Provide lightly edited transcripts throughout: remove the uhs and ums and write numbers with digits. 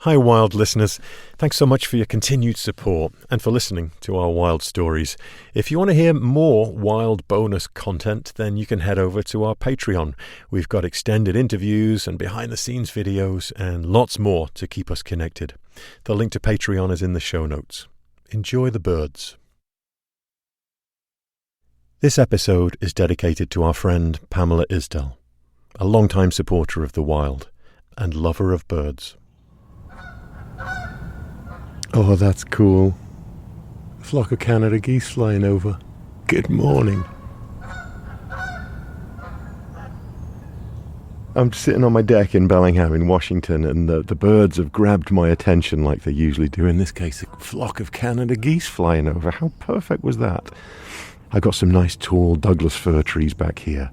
Hi wild listeners, thanks so much for your continued support and for listening to our wild stories. If you want to hear more wild bonus content, then you can head over to our Patreon. We've got extended interviews and behind the scenes videos and lots more to keep us connected. The link to Patreon is in the show notes. Enjoy the birds. This episode is dedicated to our friend Pamela Isdell, a longtime supporter of the wild and lover of birds. Oh, that's cool. A flock of Canada geese flying over. Good morning. I'm sitting on my deck in Bellingham in Washington, and the birds have grabbed my attention like they usually do. In this case, a flock of Canada geese flying over. How perfect was that? I got some nice tall Douglas fir trees back here,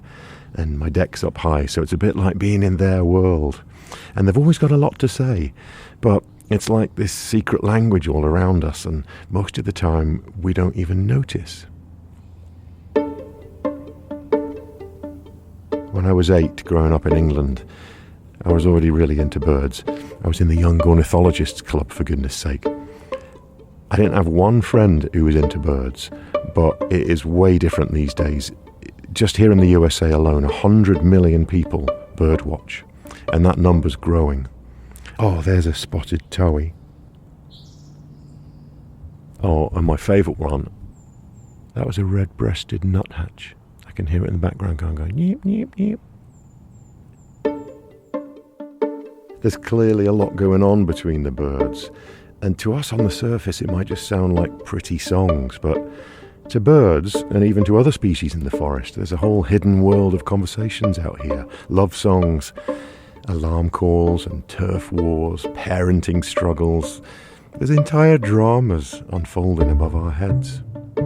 and my deck's up high, so it's a bit like being in their world. And they've always got a lot to say, but it's like this secret language all around us, and most of the time we don't even notice. When I was 8, growing up in England, I was already really into birds. I was in the Young Ornithologists Club, for goodness sake. I didn't have one friend who was into birds, but it is way different these days. Just here in the USA alone, 100 million people birdwatch, and that number's growing. Oh, there's a spotted towhee. Oh, and my favourite one, that was a red-breasted nuthatch. I can hear it in the background going, neep, neep, neep. There's clearly a lot going on between the birds, and to us on the surface it might just sound like pretty songs, but to birds, and even to other species in the forest, there's a whole hidden world of conversations out here. Love songs, alarm calls and turf wars, parenting struggles. There's entire dramas unfolding above our heads.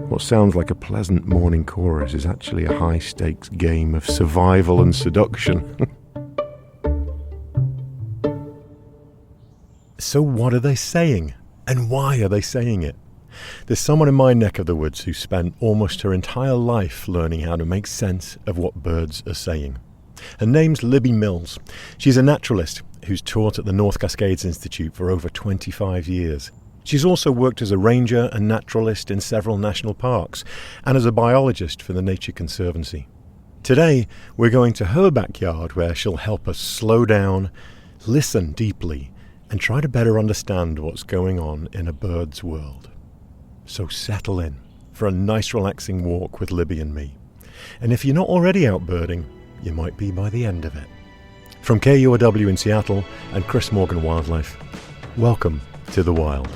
What sounds like a pleasant morning chorus is actually a high-stakes game of survival and seduction. So what are they saying? And why are they saying it? There's someone in my neck of the woods who spent almost her entire life learning how to make sense of what birds are saying. Her name's Libby Mills. She's a naturalist who's taught at the North Cascades Institute for over 25 years. She's also worked as a ranger and naturalist in several national parks and as a biologist for the Nature Conservancy. Today, we're going to her backyard where she'll help us slow down, listen deeply, and try to better understand what's going on in a bird's world. So settle in for a nice relaxing walk with Libby and me. And if you're not already out birding, you might be by the end of it. From KUOW in Seattle and Chris Morgan Wildlife, welcome to the wild.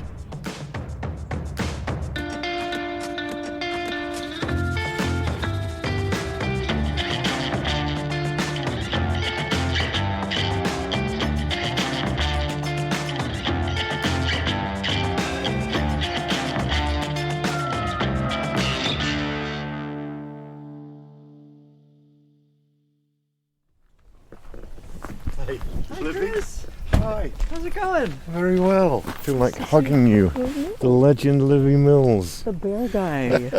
Hey, Libby. Chris. Hi. How's it going? Very well. I feel like hugging you. The legend Libby Mills. The bear guy.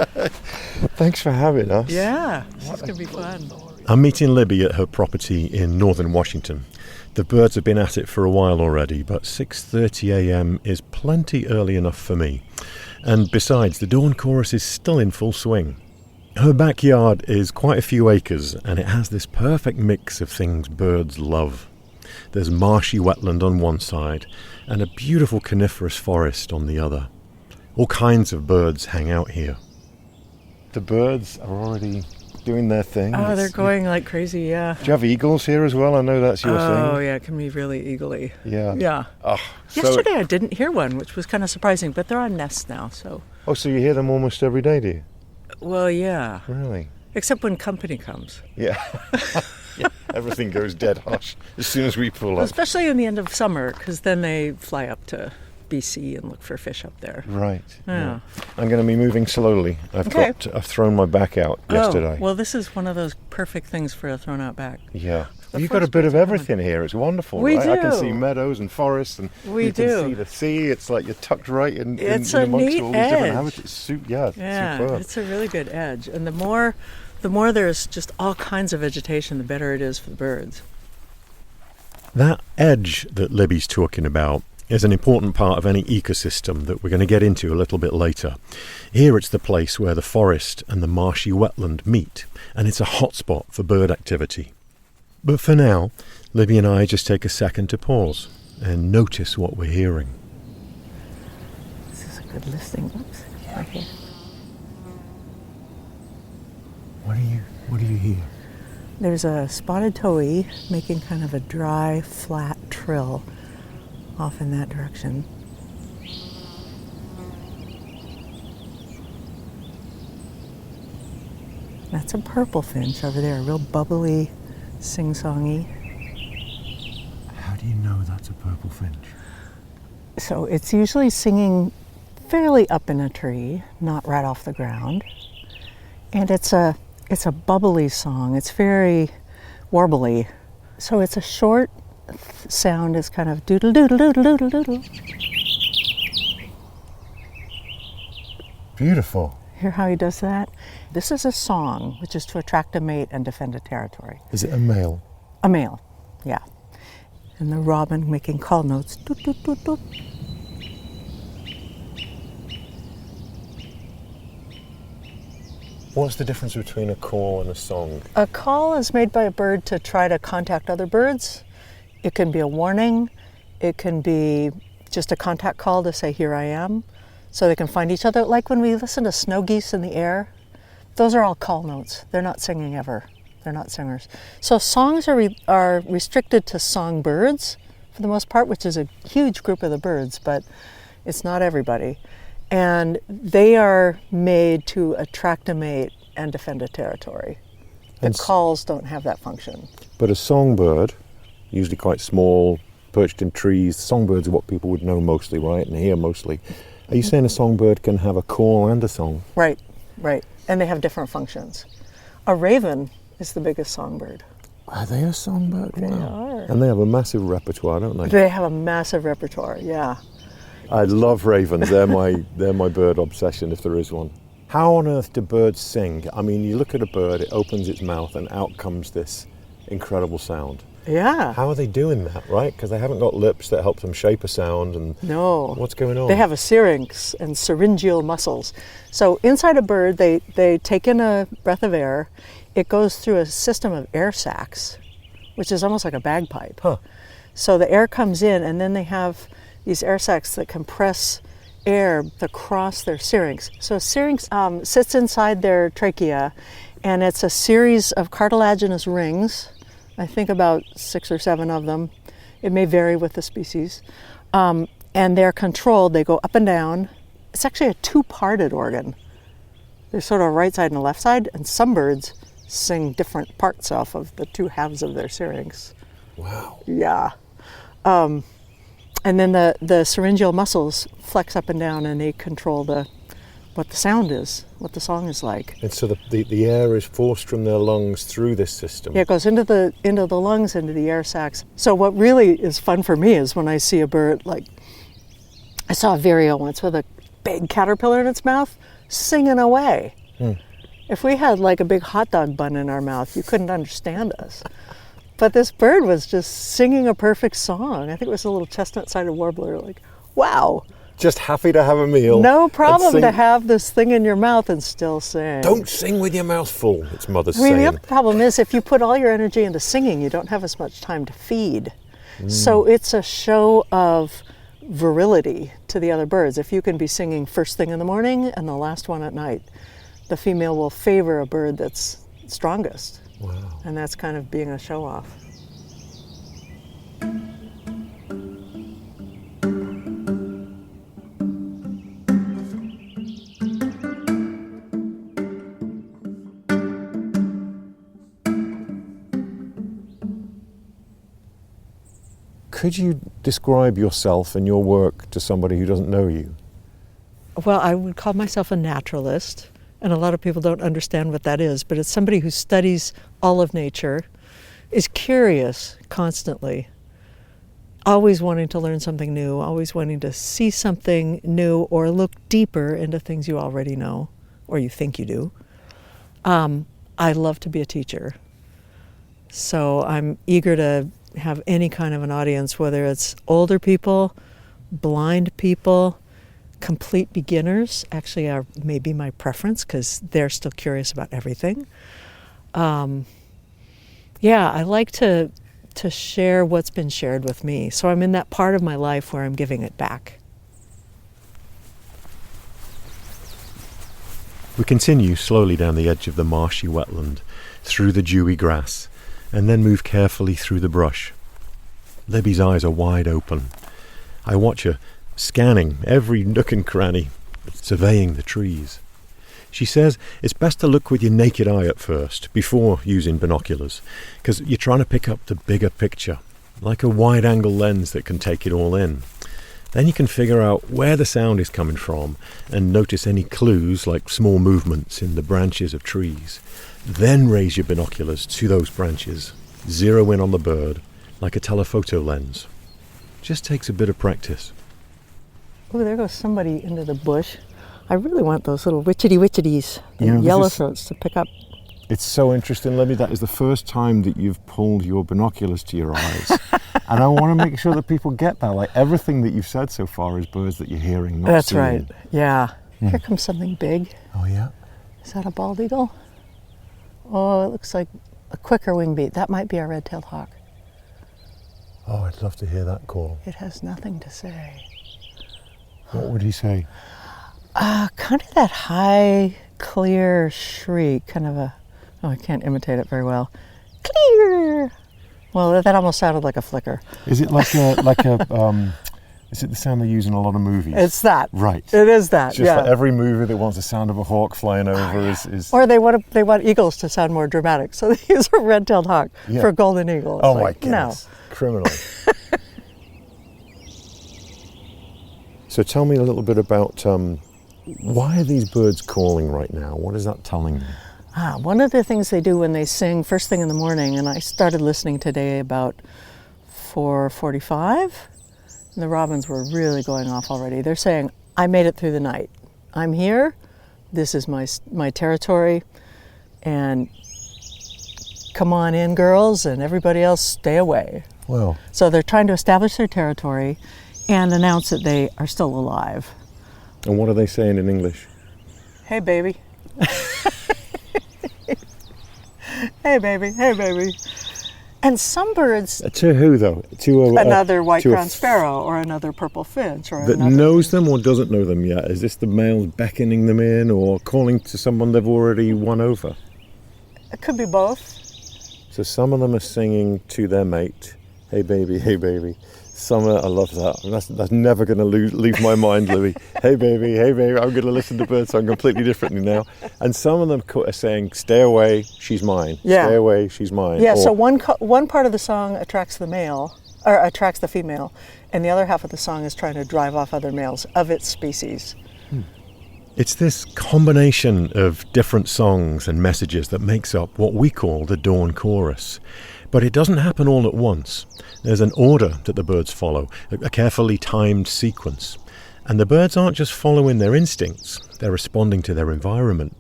Thanks for having us. Yeah, this is going to be fun. I'm meeting Libby at her property in northern Washington. The birds have been at it for a while already, but 6:30 a.m. is plenty early enough for me. And besides, the dawn chorus is still in full swing. Her backyard is quite a few acres, and it has this perfect mix of things birds love. There's marshy wetland on one side, and a beautiful coniferous forest on the other. All kinds of birds hang out here. The birds are already doing their thing. Oh, they're going like crazy, yeah. Do you have eagles here as well? I know that's your thing. Oh, yeah, it can be really eagly. Yeah. Yeah. Oh, Yesterday I didn't hear one, which was kind of surprising, but they're on nests now, so. Oh, so you hear them almost every day, do you? Well, yeah. Really? Except when company comes. Yeah. Yeah. Everything goes dead hush as soon as we pull up. Especially in the end of summer, because then they fly up to BC and look for fish up there. Right. Yeah. I'm going to be moving slowly. I've thrown my back out yesterday. Oh, well, this is one of those perfect things for a thrown out back. Yeah. You've got a bit of everything here. It's wonderful, We right? I can do. see meadows and forests, and We you can do. see the sea. It's like you're tucked right in It's in a amongst neat all these different edge. habitats. Yeah, superb. it's a really good edge. And the more there's just all kinds of vegetation, the better it is for the birds. That edge that Libby's talking about is an important part of any ecosystem that we're going to get into a little bit later. Here it's the place where the forest and the marshy wetland meet, and it's a hotspot for bird activity. But for now, Libby and I just take a second to pause and notice what we're hearing. This is a good listening. Oops, right here. What do you hear? There's a spotted towhee making kind of a dry, flat trill off in that direction. That's a purple finch over there, real bubbly, sing-songy. How do you know that's a purple finch? So it's usually singing fairly up in a tree, not right off the ground. And it's a bubbly song. It's very warbly. So it's a short sound. It's kind of doodle doodle doodle doodle doodle. Beautiful. Hear how he does that? This is a song, which is to attract a mate and defend a territory. Is it a male? A male, yeah. And the robin making call notes. Doot, doot, doot, doot. What's the difference between a call and a song? A call is made by a bird to try to contact other birds. It can be a warning. It can be just a contact call to say, here I am, so they can find each other. Like when we listen to snow geese in the air, those are all call notes. They're not singing ever. They're not singers. So songs are restricted to songbirds for the most part, which is a huge group of the birds, but it's not everybody. And they are made to attract a mate and defend a territory. The calls don't have that function. But a songbird, usually quite small, perched in trees, songbirds are what people would know mostly, right, and hear mostly. Are you saying a songbird can have a call and a song? Right, right. And they have different functions. A raven is the biggest songbird. Are they a songbird? They Wow. are. And they have a massive repertoire, don't they? They have a massive repertoire, yeah. I love ravens. They're my bird obsession, if there is one. How on earth do birds sing? I mean, you look at a bird, it opens its mouth, and out comes this incredible sound. Yeah. How are they doing that, right? Because they haven't got lips that help them shape a sound. And No. what's going on? They have a syrinx and syringeal muscles. So inside a bird, they take in a breath of air. It goes through a system of air sacs, which is almost like a bagpipe. Huh. So the air comes in, and then they have these air sacs that compress air across their syrinx. So a syrinx sits inside their trachea, and it's a series of cartilaginous rings. I think about 6 or 7 of them. It may vary with the species. And they're controlled. They go up and down. It's actually a 2-parted organ. There's sort of a right side and a left side, and some birds sing different parts off of the 2 halves of their syrinx. Wow. Yeah. And then the syringeal muscles flex up and down, and they control what the sound is, what the song is like. And so the air is forced from their lungs through this system. Yeah, it goes into the lungs, into the air sacs. So what really is fun for me is when I see a bird, like I saw a vireo once with a big caterpillar in its mouth singing away. If we had like a big hot dog bun in our mouth, you couldn't understand us. But this bird was just singing a perfect song. I think it was a little chestnut-sided warbler, like, wow. Just happy to have a meal. No problem to have this thing in your mouth and still sing. Don't sing with your mouth full, its mother's I mean, saying. the other problem is if you put all your energy into singing, you don't have as much time to feed. So it's a show of virility to the other birds. If you can be singing first thing in the morning and the last one at night, the female will favor a bird that's strongest. Wow. And that's kind of being a show-off. Could you describe yourself and your work to somebody who doesn't know you? Well, I would call myself a naturalist, and a lot of people don't understand what that is, but it's somebody who studies all of nature, is curious constantly, always wanting to learn something new, always wanting to see something new or look deeper into things you already know or you think you do. I love to be a teacher, so I'm eager to have any kind of an audience, whether it's older people blind people, complete beginners actually are maybe my preference because they're still curious about everything. I like to share what's been shared with me. So I'm in that part of my life where I'm giving it back. We continue slowly down the edge of the marshy wetland, through the dewy grass, and then move carefully through the brush. Libby's eyes are wide open. I watch her, scanning every nook and cranny, surveying the trees. She says it's best to look with your naked eye at first, before using binoculars, because you're trying to pick up the bigger picture, like a wide-angle lens that can take it all in. Then you can figure out where the sound is coming from and notice any clues like small movements in the branches of trees. Then raise your binoculars to those branches, zero in on the bird like a telephoto lens. Just takes a bit of practice. Oh, there goes somebody into the bush. I really want those little witchetties, the yellowthroats to pick up. It's so interesting, Libby. That is the first time that you've pulled your binoculars to your eyes. And I want to make sure that people get that. Like, everything that you've said so far is birds that you're hearing, not That's seeing. right. Yeah. Here comes something big. Oh, yeah? Is that a bald eagle? Oh, it looks like a quicker wing beat. That might be our red-tailed hawk. Oh, I'd love to hear that call. It has nothing to say. What would he say? Kind of that high, clear shriek. Kind of a... Oh, I can't imitate it very well. Clear! Well, that almost sounded like a flicker. Is it is it the sound they use in a lot of movies? It's that. Right. It is that, Just like every movie that wants the sound of a hawk flying over is... Or they want eagles to sound more dramatic, so they use a red-tailed hawk for golden eagle. It's my goodness. No. Criminal. So tell me a little bit about why are these birds calling right now? What is that telling me? One of the things they do when they sing first thing in the morning, and I started listening today about 4:45, and the robins were really going off already. They're saying, I made it through the night. I'm here. This is my territory. And come on in, girls, and everybody else stay away. Wow. So they're trying to establish their territory and announce that they are still alive. And what are they saying in English? Hey, baby. Hey, baby. Hey, baby. And some birds... To who, though? To another white-crowned sparrow or another purple finch. Or that knows them or doesn't know them yet? Is this the males beckoning them in or calling to someone they've already won over? It could be both. So some of them are singing to their mate, hey, baby, hey, baby. Some are, I love that. That's never going to leave my mind, Libby. Hey, baby, I'm going to listen to birdsong completely differently now. And some of them are saying, stay away, she's mine. Yeah. Stay away, she's mine. Yeah, so one part of the song attracts the male, or attracts the female, and the other half of the song is trying to drive off other males of its species. It's this combination of different songs and messages that makes up what we call the dawn chorus. But it doesn't happen all at once. There's an order that the birds follow, a carefully timed sequence. And the birds aren't just following their instincts, they're responding to their environment.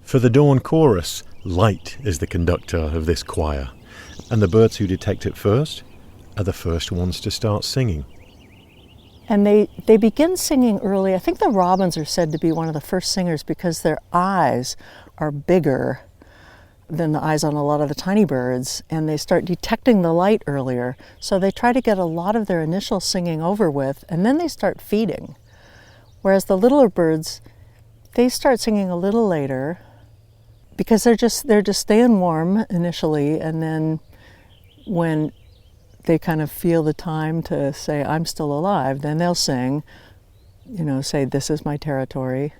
For the dawn chorus, light is the conductor of this choir. And the birds who detect it first are the first ones to start singing. And they begin singing early. I think the robins are said to be one of the first singers because their eyes are bigger than the eyes on a lot of the tiny birds, and they start detecting the light earlier. So they try to get a lot of their initial singing over with, and then they start feeding. Whereas the littler birds, they start singing a little later because they're just staying warm initially, and then when they kind of feel the time to say, I'm still alive, then they'll sing, say, this is my territory.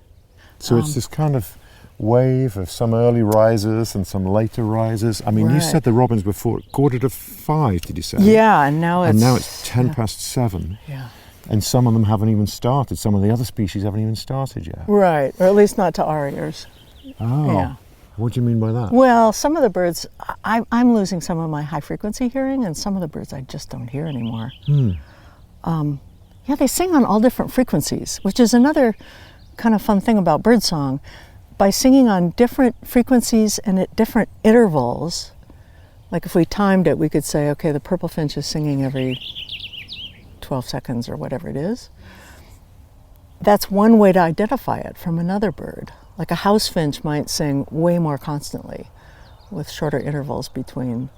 So it's this kind of wave of some early risers and some later risers. I mean, You said the robins were 4:45, did you say? Yeah, and now it's 10 past 7. Yeah. And some of them haven't even started. Some of the other species haven't even started yet. Right, or at least not to our ears. Oh. Yeah. What do you mean by that? Well, some of the birds, I'm losing some of my high-frequency hearing, and some of the birds I just don't hear anymore. They sing on all different frequencies, which is another kind of fun thing about birdsong. By singing on different frequencies and at different intervals, like if we timed it, we could say, okay, the purple finch is singing every 12 seconds or whatever it is. That's one way to identify it from another bird. Like a house finch might sing way more constantly with shorter intervals between.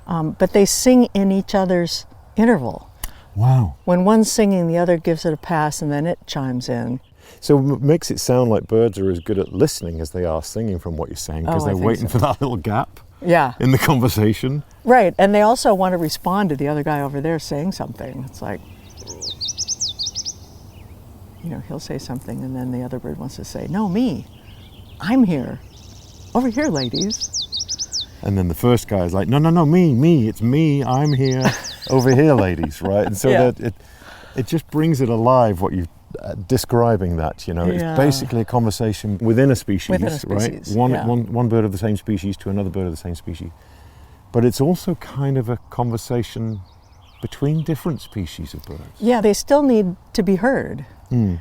But they sing in each other's interval. Wow. When one's singing, the other gives it a pass and then it chimes in. So it makes it sound like birds are as good at listening as they are singing from what you're saying, because they're waiting for that little gap in the conversation. Right, and they also want to respond to the other guy over there saying something. It's like, he'll say something and then the other bird wants to say, no, me, I'm here. Over here, ladies. And then the first guy is like, no, me, it's me, I'm here, over here, ladies, right? And so that it just brings it alive, what you're describing that, It's basically a conversation within a species, right? One bird of the same species to another bird of the same species. But it's also kind of a conversation between different species of birds. Yeah, they still need to be heard.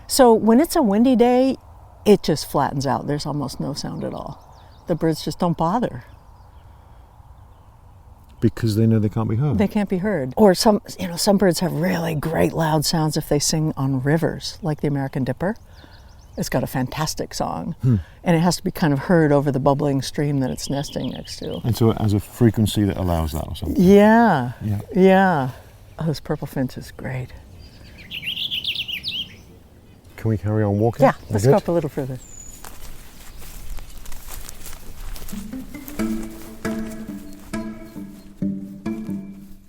So when it's a windy day, it just flattens out. There's almost no sound at all. The birds just don't bother. Because they know they can't be heard. They can't be heard. Or some birds have really great loud sounds if they sing on rivers, like the American dipper. It's got a fantastic song. And it has to be kind of heard over the bubbling stream that it's nesting next to. And so it has a frequency that allows that or something? Yeah. Oh, this purple finch is great. Can we carry on walking? Yeah, let's go up a little further.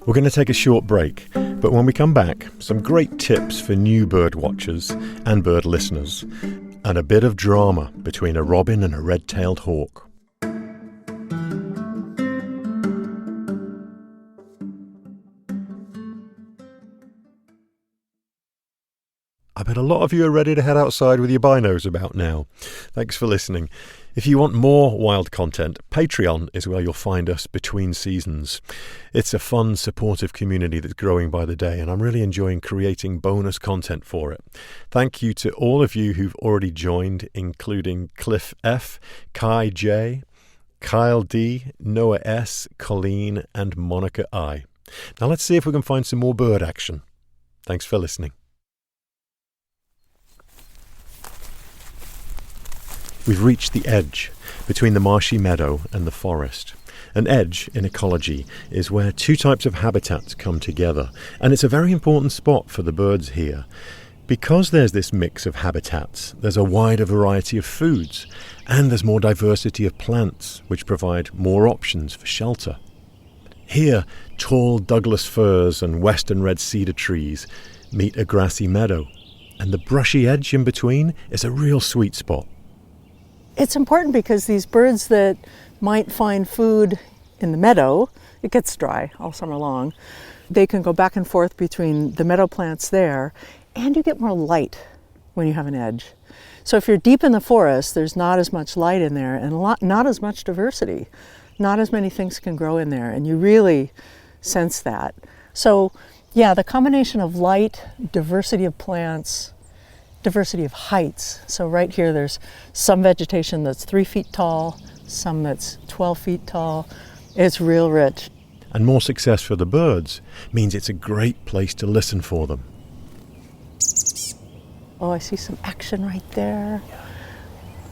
We're going to take a short break, but when we come back, some great tips for new bird watchers and bird listeners, and a bit of drama between a robin and a red-tailed hawk. I bet a lot of you are ready to head outside with your binos about now. Thanks for listening. If you want more wild content, Patreon is where you'll find us between seasons. It's a fun, supportive community that's growing by the day, and I'm really enjoying creating bonus content for it. Thank you to all of you who've already joined, including Cliff F, Kai J, Kyle D, Noah S, Colleen, and Monica I. Now let's see if we can find some more bird action. Thanks for listening. We've reached the edge between the marshy meadow and the forest. An edge in ecology is where two types of habitats come together, and it's a very important spot for the birds here. Because there's this mix of habitats, there's a wider variety of foods, and there's more diversity of plants, which provide more options for shelter. Here, tall Douglas firs and western red cedar trees meet a grassy meadow, and the brushy edge in between is a real sweet spot. It's important because these birds that might find food in the meadow, it gets dry all summer long, they can go back and forth between the meadow plants there, and you get more light when you have an edge. So if you're deep in the forest, there's not as much light in there and not as much diversity. Not as many things can grow in there, and you really sense that. So yeah, the combination of light, diversity of plants, diversity of heights. So right here there's some vegetation that's 3 feet tall, some that's 12 feet tall. It's real rich. And more success for the birds means it's a great place to listen for them. Oh, I see some action right there.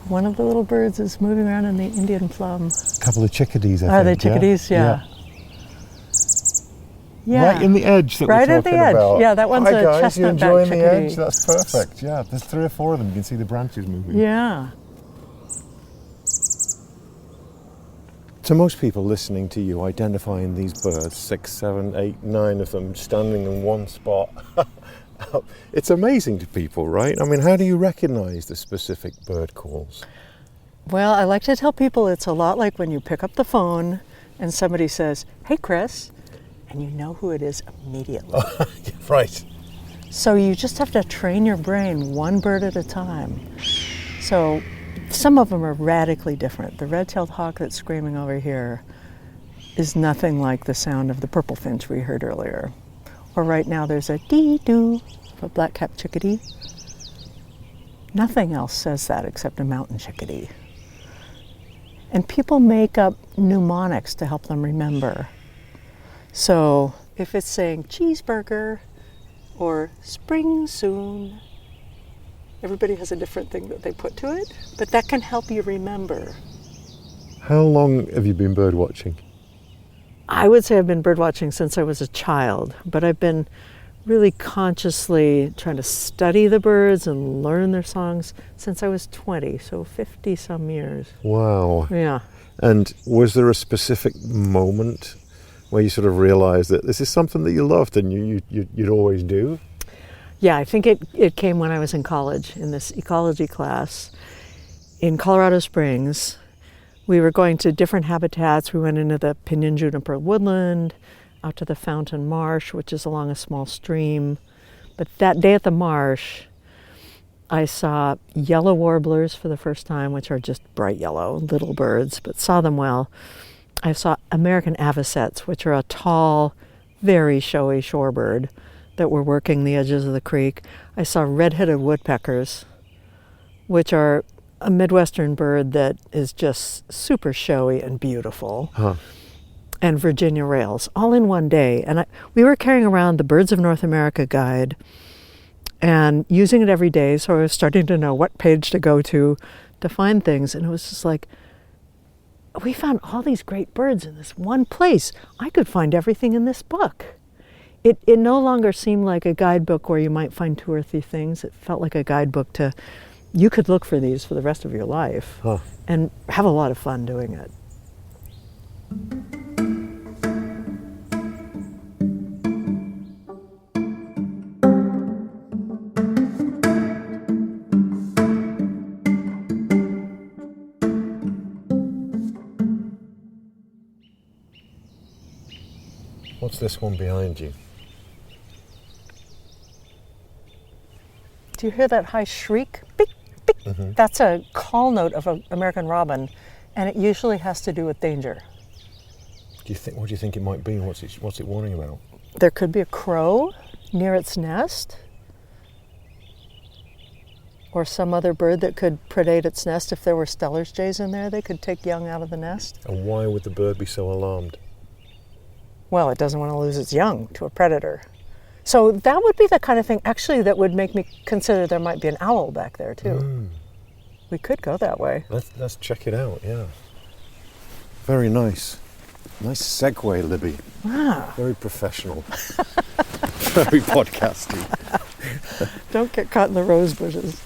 One of the little birds is moving around in the Indian plum. A couple of chickadees, I think. Are they chickadees? Yeah. Right in the edge that right we're at talking the edge. about. Yeah, that one's Hi a guys, you chestnut back enjoying the chickadee. edge? That's perfect. Yeah, there's 3 or 4 of them. You can see the branches moving. Yeah. To most people listening to you, identifying these birds, 6, 7, 8, 9 of them standing in one spot, it's amazing to people, right? I mean, how do you recognize the specific bird calls? Well, I like to tell people it's a lot like when you pick up the phone and somebody says, "Hey, Chris," and you know who it is immediately. Right. So you just have to train your brain one bird at a time. So some of them are radically different. The red-tailed hawk that's screaming over here is nothing like the sound of the purple finch we heard earlier. Or right now there's a dee-doo of a black-capped chickadee. Nothing else says that except a mountain chickadee. And people make up mnemonics to help them remember. So if it's saying cheeseburger, or spring soon. Everybody has a different thing that they put to it, but that can help you remember. How long have you been bird watching? I would say I've been bird watching since I was a child, but I've been really consciously trying to study the birds and learn their songs since I was 20, so 50 some years. Wow. Yeah. And was there a specific moment where you sort of realized that this is something that you loved and you'd always do? Yeah, I think it came when I was in college, in this ecology class in Colorado Springs. We were going to different habitats. We went into the pinyon juniper woodland, out to the fountain marsh, which is along a small stream. But that day at the marsh, I saw yellow warblers for the first time, which are just bright yellow, little birds, but saw them well. I saw American avocets, which are a tall, very showy shorebird that were working the edges of the creek. I saw red-headed woodpeckers, which are a Midwestern bird that is just super showy and beautiful. Huh. And Virginia rails, all in one day. And we were carrying around the Birds of North America guide and using it every day, so I was starting to know what page to go to find things. And it was just like, we found all these great birds in this one place. I could find everything in this book. It no longer seemed like a guidebook where you might find 2 or 3 things. It felt like a guidebook to, you could look for these for the rest of your life and have a lot of fun doing it. What's this one behind you? Do you hear that high shriek? Beep, beep. Mm-hmm. That's a call note of an American robin, and it usually has to do with danger. What do you think it might be? What's it warning about? There could be a crow near its nest, or some other bird that could predate its nest. If there were Steller's jays in there, they could take young out of the nest. And why would the bird be so alarmed? Well, it doesn't want to lose its young to a predator. So that would be the kind of thing, actually, that would make me consider there might be an owl back there, too. We could go that way. Let's check it out, yeah. Very nice. Nice segue, Libby. Ah. Very professional. Very podcasty. Don't get caught in the rose bushes.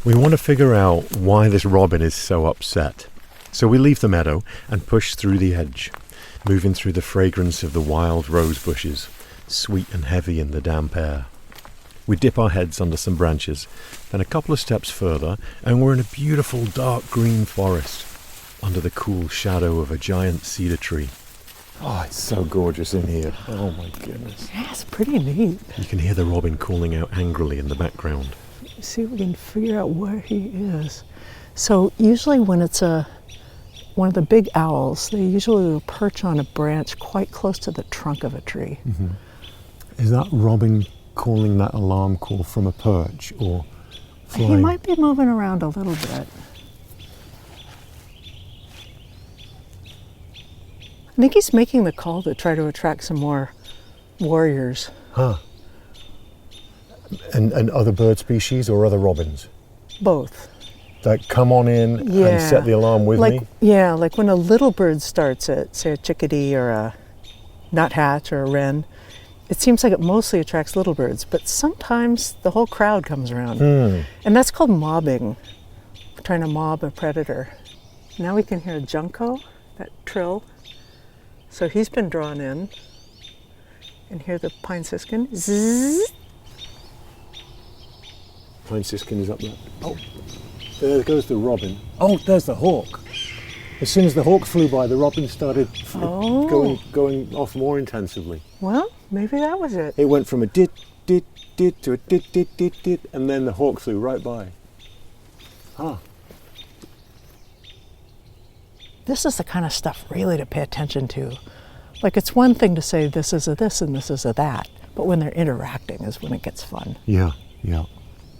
We want to figure out why this robin is so upset. So we leave the meadow and push through the edge, moving through the fragrance of the wild rose bushes, sweet and heavy in the damp air. We dip our heads under some branches, then a couple of steps further, and we're in a beautiful dark green forest, under the cool shadow of a giant cedar tree. Oh, it's so gorgeous in here. Oh my goodness. Yeah, it's pretty neat. You can hear the robin calling out angrily in the background. Let's see if we can figure out where he is. So usually when it's one of the big owls, they usually will perch on a branch quite close to the trunk of a tree. Mm-hmm. Is that robin calling that alarm call from a perch or flying? He might be moving around a little bit. I think he's making the call to try to attract some more warriors. Huh. And other bird species or other robins? Both. That come on in and set the alarm with me? Yeah, like when a little bird starts it, say a chickadee or a nuthatch or a wren, it seems like it mostly attracts little birds, but sometimes the whole crowd comes around. And that's called mobbing, trying to mob a predator. Now we can hear a junco, that trill. So he's been drawn in. And hear the pine siskin. Zzz. Pine siskin is up there. Oh, there goes the robin. Oh, there's the hawk. As soon as the hawk flew by, the robin started going off more intensively. Well, maybe that was it. It went from a dit, dit, dit to a dit, dit, dit, dit, and then the hawk flew right by. Huh. This is the kind of stuff really to pay attention to. Like, it's one thing to say this is a this and this is a that, but when they're interacting is when it gets fun. Yeah, yeah.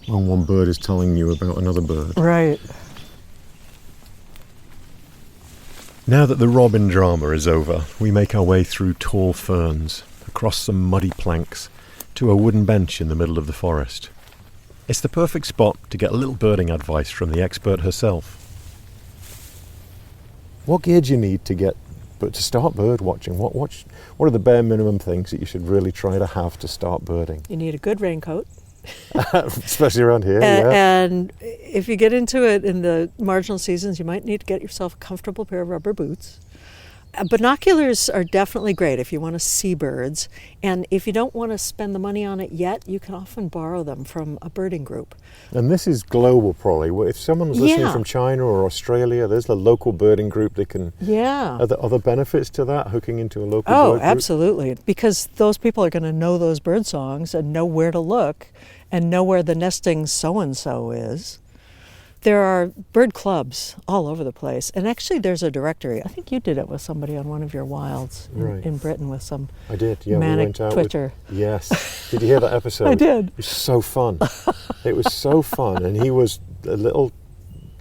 When one bird is telling you about another bird. Right. Now that the robin drama is over, we make our way through tall ferns, across some muddy planks, to a wooden bench in the middle of the forest. It's the perfect spot to get a little birding advice from the expert herself. What gear do you need to start bird watching? What are the bare minimum things that you should really try to have to start birding? You need a good raincoat. Especially around here, And if you get into it in the marginal seasons, you might need to get yourself a comfortable pair of rubber boots. Binoculars are definitely great if you want to see birds. And if you don't want to spend the money on it yet, you can often borrow them from a birding group. And this is global, probably. If someone's listening from China or Australia, there's a local birding group they can... Yeah. Are there other benefits to that, hooking into a local bird group? Oh, absolutely. Because those people are going to know those bird songs and know where to look and know where the nesting so-and-so is. There are bird clubs all over the place. And actually there's a directory. I think you did it with somebody on one of your wilds in Britain with some I did, yeah. manic We went out twitcher. Yes. Did you hear that episode? I did. It was so fun. It was so fun. And he was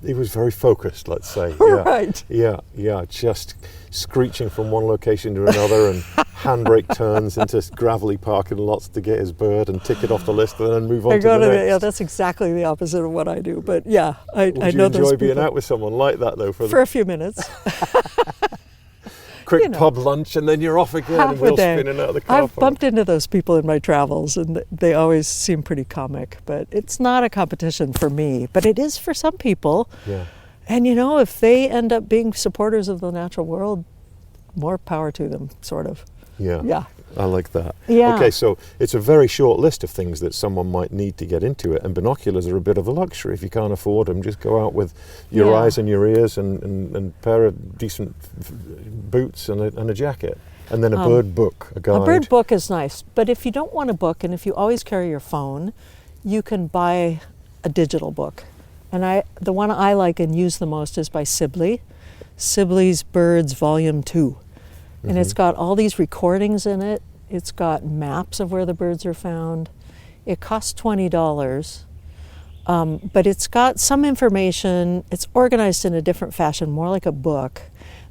very focused, let's say. Yeah. Right. Yeah. Just screeching from one location to another and handbrake turns into gravelly parking lots to get his bird and tick it off the list and then move on to the next. Yeah, that's exactly the opposite of what I do. But yeah, I know those people. Would you enjoy being out with someone like that, though? For a few minutes. Quick pub lunch and then you're off again and wheels spinning out of the car I've bumped into those people in my travels and they always seem pretty comic. But it's not a competition for me. But it is for some people. Yeah. And if they end up being supporters of the natural world, more power to them, sort of. Yeah. I like that. Yeah. Okay, so it's a very short list of things that someone might need to get into it, and binoculars are a bit of a luxury. If you can't afford them, just go out with your eyes and your ears and a pair of decent boots and a jacket. And then a bird book, a guide. A bird book is nice, but if you don't want a book and if you always carry your phone, you can buy a digital book. And the one I like and use the most is by Sibley. Sibley's Birds Volume 2. And it's got all these recordings in it. It's got maps of where the birds are found. It costs $20, but it's got some information. It's organized in a different fashion, more like a book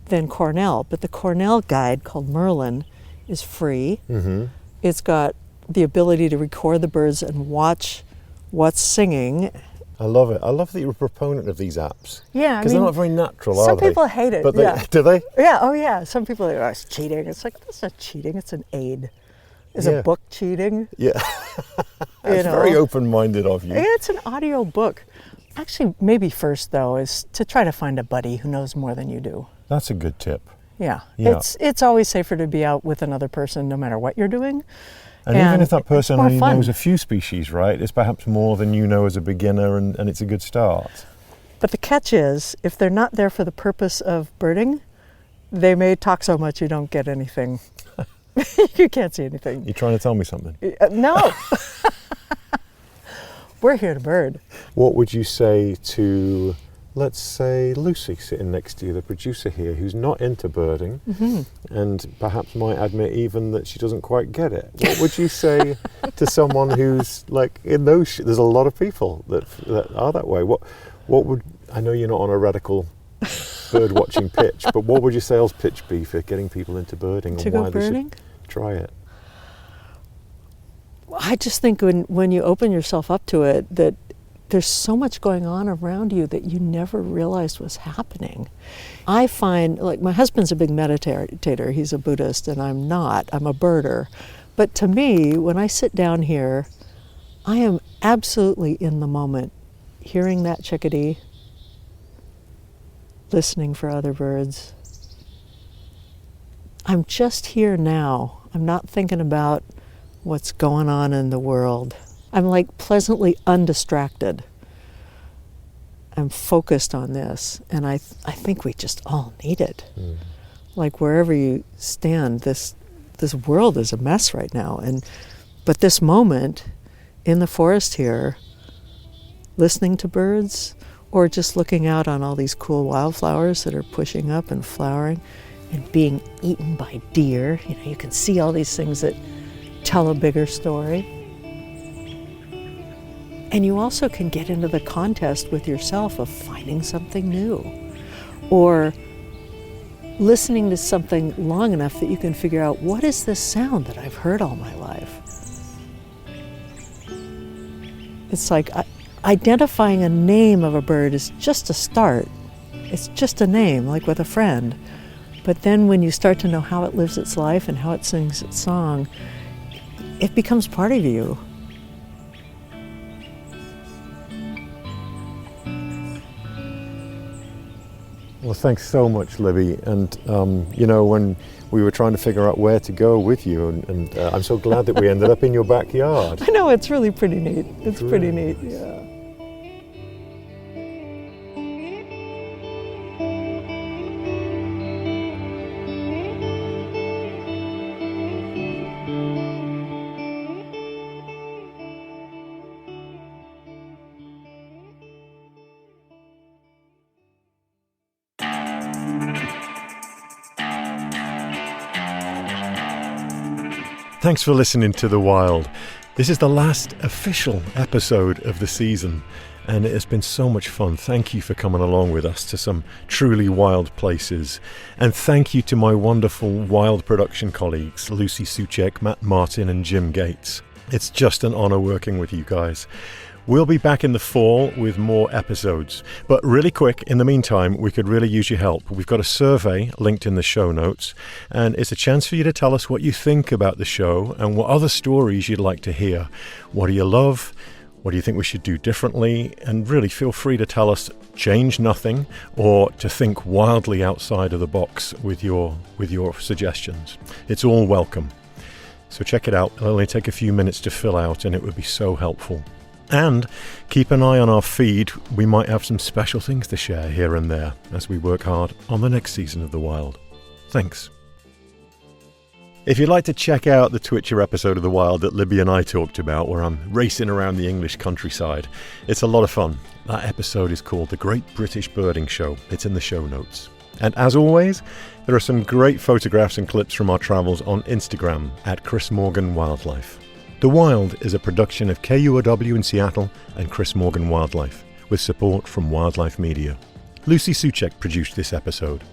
than Cornell. But the Cornell guide, called Merlin, is free. Mm-hmm. It's got the ability to record the birds and watch what's singing. I love it. I love that you're a proponent of these apps. Yeah, because they're not very natural, are they? Some people hate it. But do they? Yeah. Oh, yeah. Some people are, it's cheating. It's like, that's not cheating. It's an aid. Is a book cheating? Yeah. That's very open-minded of you. It's an audio book. Actually, maybe first though is to try to find a buddy who knows more than you do. That's a good tip. Yeah. It's always safer to be out with another person, no matter what you're doing. And even if that person only knows a few species, right, it's perhaps more than you know as a beginner, and it's a good start. But the catch is, if they're not there for the purpose of birding, they may talk so much you don't get anything. You can't see anything. You're trying to tell me something? No. We're here to bird. What would you say to, let's say, Lucy sitting next to you, the producer here, who's not into birding, and perhaps might admit even that she doesn't quite get it? What would you say to someone who's like in those? There's a lot of people that are that way. What would, I know you're not on a radical bird watching pitch, but what would your sales pitch be for getting people into birding to and go why birding? They should try it? I just think when you open yourself up to it, that there's so much going on around you that you never realized was happening. I find, like, my husband's a big meditator. He's a Buddhist, and I'm not. I'm a birder. But to me, when I sit down here, I am absolutely in the moment, hearing that chickadee, listening for other birds. I'm just here now. I'm not thinking about what's going on in the world. I'm like pleasantly undistracted. I'm focused on this, and I think we just all need it. Like, wherever you stand, this world is a mess right now, but this moment in the forest here, listening to birds, or just looking out on all these cool wildflowers that are pushing up and flowering and being eaten by deer. You can see all these things that tell a bigger story. And you also can get into the contest with yourself of finding something new, or listening to something long enough that you can figure out, what is this sound that I've heard all my life? It's like identifying a name of a bird is just a start. It's just a name, like with a friend. But then when you start to know how it lives its life and how it sings its song, it becomes part of you. Well, thanks so much, Libby. And, when we were trying to figure out where to go with you, and I'm so glad that we ended up in your backyard. I know, it's really pretty neat. It's pretty neat, yeah. Thanks for listening to The Wild. This is the last official episode of the season, and it has been so much fun. Thank you for coming along with us to some truly wild places. And thank you to my wonderful wild production colleagues, Lucy Suchek, Matt Martin and Jim Gates. It's just an honor working with you guys. We'll be back in the fall with more episodes. But really quick, in the meantime, we could really use your help. We've got a survey linked in the show notes, and it's a chance for you to tell us what you think about the show and what other stories you'd like to hear. What do you love? What do you think we should do differently? And really feel free to tell us change nothing or to think wildly outside of the box with your suggestions. It's all welcome. So check it out. It'll only take a few minutes to fill out, and it would be so helpful. And keep an eye on our feed. We might have some special things to share here and there as we work hard on the next season of The Wild. Thanks. If you'd like to check out the Twitcher episode of The Wild that Libby and I talked about, where I'm racing around the English countryside, it's a lot of fun. That episode is called The Great British Birding Show. It's in the show notes. And as always, there are some great photographs and clips from our travels on Instagram at Chris Morgan Wildlife. The Wild is a production of KUOW in Seattle and Chris Morgan Wildlife, with support from Wildlife Media. Lucy Suchek produced this episode.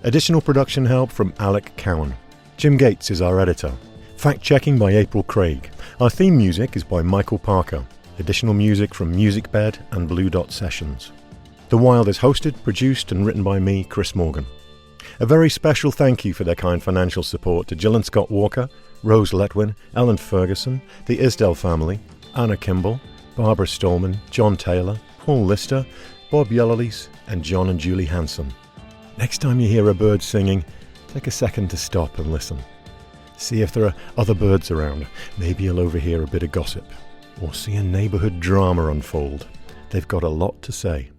Additional production help from Alec Cowan. Jim Gates is our editor. Fact-checking by April Craig. Our theme music is by Michael Parker. Additional music from MusicBed and Blue Dot Sessions. The Wild is hosted, produced and written by me, Chris Morgan. A very special thank you for their kind financial support to Jill and Scott Walker, Rose Letwin, Ellen Ferguson, the Isdell family, Anna Kimball, Barbara Stallman, John Taylor, Paul Lister, Bob Yellowlease, and John and Julie Hanson. Next time you hear a bird singing, take a second to stop and listen. See if there are other birds around. Maybe you'll overhear a bit of gossip, or see a neighbourhood drama unfold. They've got a lot to say.